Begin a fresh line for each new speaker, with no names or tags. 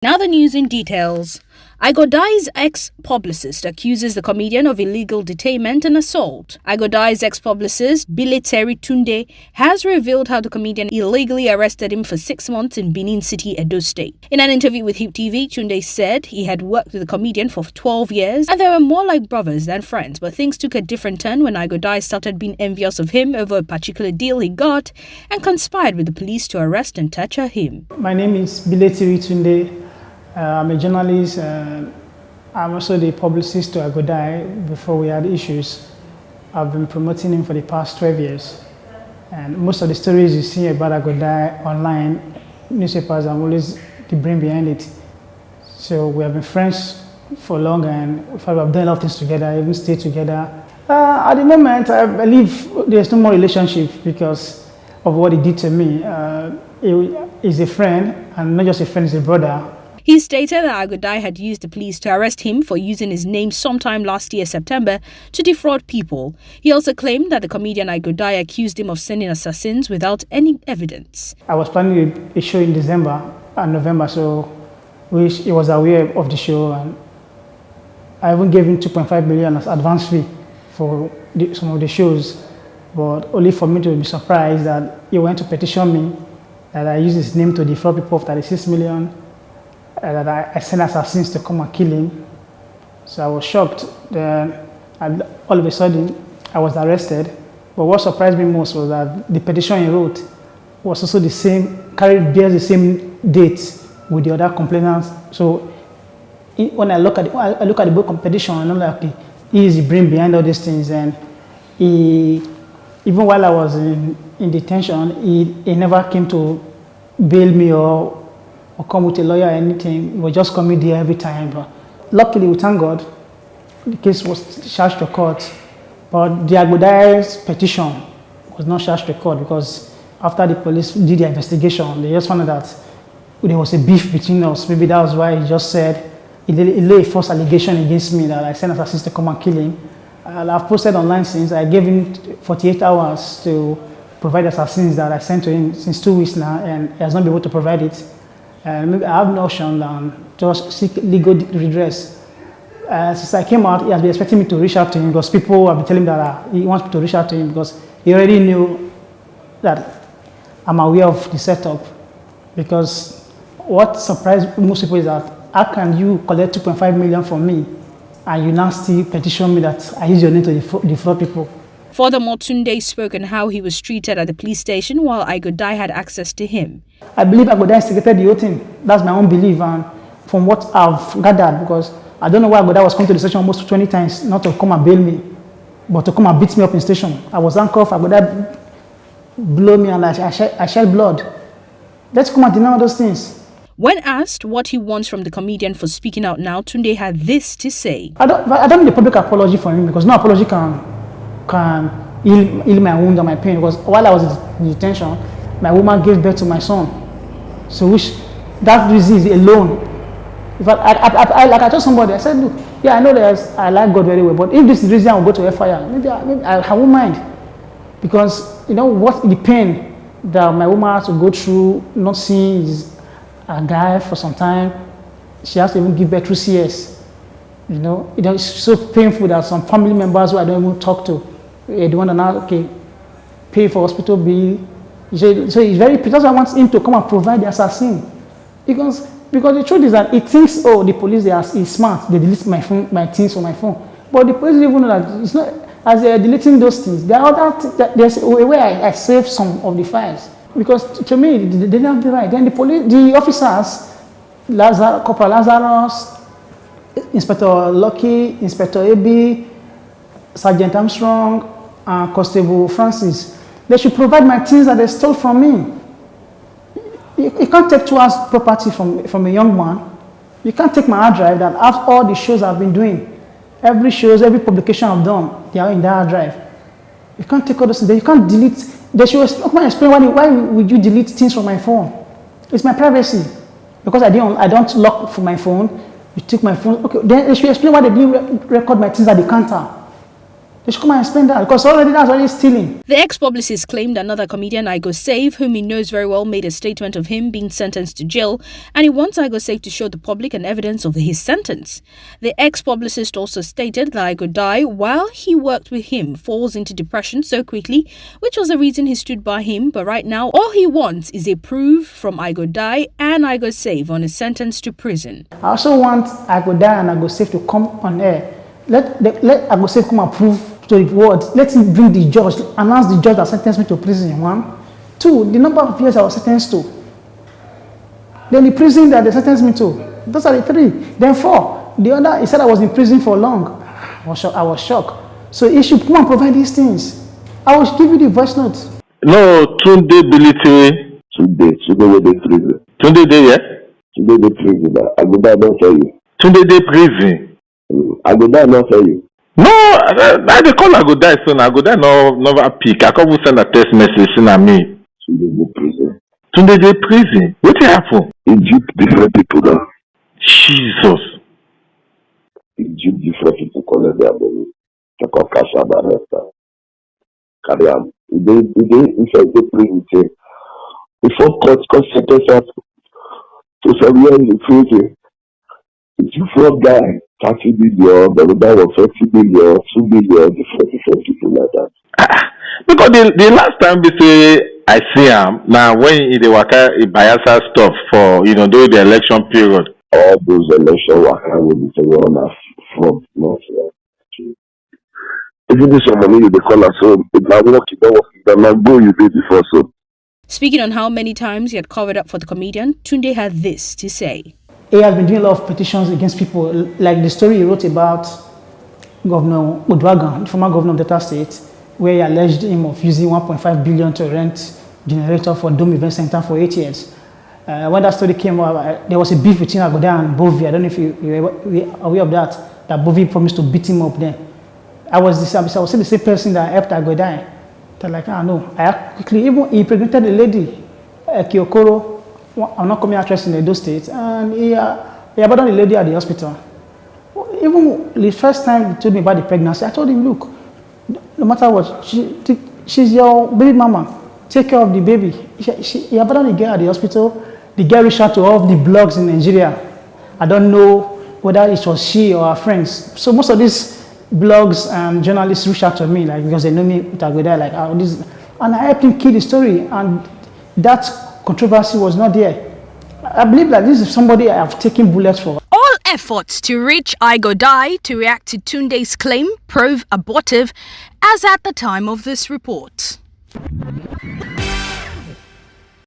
Now the news in details. Igodai's ex-publicist accuses the comedian of illegal detainment and assault. Igodai's ex-publicist, Bileteri Tunde, has revealed how the comedian illegally arrested him for 6 months in Benin City, Edo State. In an interview with Hip TV, Tunde said he had worked with the comedian for 12 years and they were more like brothers than friends, but things took a different turn when Igodai started being envious of him over a particular deal he got and conspired with the police to arrest and torture him.
My name is Bileteri Tunde. I'm a journalist. I'm also the publicist to Igodai. Before we had issues, I've been promoting him for the past 12 years. And most of the stories you see about Igodai online, newspapers, I'm always the brain behind it. So we have been friends for long and we've done a lot of things together, even stayed together. At the moment, I believe there's no more relationship because of what he did to me. He's a friend, and not just a friend, he's a brother.
He stated that Igodai had used the police to arrest him for using his name sometime last year, September, to defraud people. He also claimed that the comedian Igodai accused him of sending assassins without any evidence.
I was planning a show in December and November, so he was aware of the show, and I even gave him 2.5 million as advance fee for some of the shows, but only for me to be surprised that he went to petition me that I used his name to defraud people of 36 million. That I sent assassins to come and kill him. So I was shocked. Then all of a sudden, I was arrested. But what surprised me most was that the petition he wrote was also the same, bears the same dates with the other complainants. So when I look at the book petition, I'm like, okay, he is the brain behind all these things. And even while I was in detention, he never came to bail me or come with a lawyer or anything. He was just coming there every time. But luckily, we thank God, the case was charged to court. But the Igodai's petition was not charged to court because after the police did their investigation, they just found out that there was a beef between us. Maybe that was why he just said, he laid a false allegation against me that I sent assassins to come and kill him. I've posted online since. I gave him 48 hours to provide assassins that I sent to him since 2 weeks now, and he has not been able to provide it. Maybe I have no option than just seek legal redress. Since I came out, he has been expecting me to reach out to him because people have been telling him that he wants me to reach out to him because he already knew that I'm aware of the setup. Because what surprised most people is that how can you collect 2.5 million from me and you now still petition me that I use your name to defraud people?
Furthermore, Tunde spoke on how he was treated at the police station while Igodai had access to him.
I believe Igodai instigated the whole thing. That's my own belief, and from what I've gathered, because I don't know why Igodai was coming to the station almost 20 times, not to come and bail me, but to come and beat me up in station. I was handcuffed, Igodai blew me and I shed blood. Let's come and deny all those things.
When asked what he wants from the comedian for speaking out now, Tunde had this to say.
I don't need a public apology from him because no apology can heal my wound and my pain, because while I was in detention, my woman gave birth to my son. So that disease alone, if I told somebody, I said, look, yeah, I know that I like God very well, but if this is the reason I will go to fire, maybe I won't mind. Because, you know, what the pain that my woman has to go through, not seeing a guy for some time, she has to even give birth through CS. You know, it's so painful that some family members who I don't even talk to, they want to now, okay, pay for hospital bill. So it's very, because I want him to come and provide the assassin. Because the truth is that he thinks, oh, the police, is smart, they delete my things from my phone. But the police don't even know that it's not, as they're deleting those things, there's a way I save some of the files. Because to me, they don't have the right. Then the officers, Corporal Lazarus, Inspector Lucky, Inspector AB, Sergeant Armstrong, and Constable Francis, they should provide my things that they stole from me. You can't take 2 hours property from a young man. You can't take my hard drive that have all the shows I've been doing. Every publication I've done, they are in that hard drive. You can't take all those things. You can't delete. They should explain why would you delete things from my phone? It's my privacy. Because I don't lock for my phone. You took my phone. Okay, then they should explain why they didn't record my things at the counter. They should come and explain that because that's already stealing.
The ex-publicist claimed another comedian, Igo Save, whom he knows very well, made a statement of him being sentenced to jail, and he wants Igo Save to show the public an evidence of his sentence. The ex-publicist also stated that Igo Dai, while he worked with him, falls into depression so quickly, which was the reason he stood by him, but right now all he wants is a proof from Igo Dai and Igo Save on his sentence to prison.
I also want Igo Dai and Igo Save to come on air. Let Igo Save come and prove to the world. Let him bring the judge, announce the judge that sentenced me to prison. 1, 2, the number of years I was sentenced to. Then the prison that they sentenced me to. Those are the 3. Then 4. The other, he said I was in prison for long. I was shocked. So he should come and provide these things. I will give you the voice note.
No, Tunde Bilitiri. Tunde where they prison. Tunde dey here? Tunde dey prison. I go down not tell you. Tunde dey prison. I go down not tell you. No, I dey call I go die soon. I go die never pick. I can't send a text message saying me. Tunde dey prison. Tunde dey prison. What happen? He dupe different people now. Jesus. He dupe different people collect their money. They can cash out the rest. Carry on. He inside the prison. Before court sentence us to some years in prison. It's you for a guy, 30 million, the guy was 30 million, 2 million, different people like that. Because the last time they say I see him, now when they waka Bayelsa stuff for, during the election period. All those election waka will be taken on front, not if you do some money, they call us home. If I work, you don't work, then go you did before so.
Speaking on how many times he had covered up for the comedian, Tunde had this to say.
He has been doing a lot of petitions against people, like the story he wrote about Governor Odwagan, the former governor of Delta State, where he alleged him of using 1.5 billion to rent generator for Dome Event Center for 8 years. When that story came up, there was a beef between Agoda and Bovi. I don't know if you are aware of that Bovi promised to beat him up then. I was the same person that helped Agoda. They're like, no. I quickly, even he impregnated a lady, Kyokoro, I'm not coming actress in Edo State, and he abandoned the lady at the hospital. Even the first time he told me about the pregnancy, I told him, look, no matter what, she's your baby mama. Take care of the baby. He abandoned the girl at the hospital. The girl reached out to all of the blogs in Nigeria. I don't know whether it was she or her friends. So most of these blogs and journalists reached out to me, like, because they know me with Agoda, like, and I helped him kill the story, and that controversy was not there. I believe that this is somebody I have taken bullets for.
All efforts to reach Igo Dai to react to Tunde's claim prove abortive, as at the time of this report.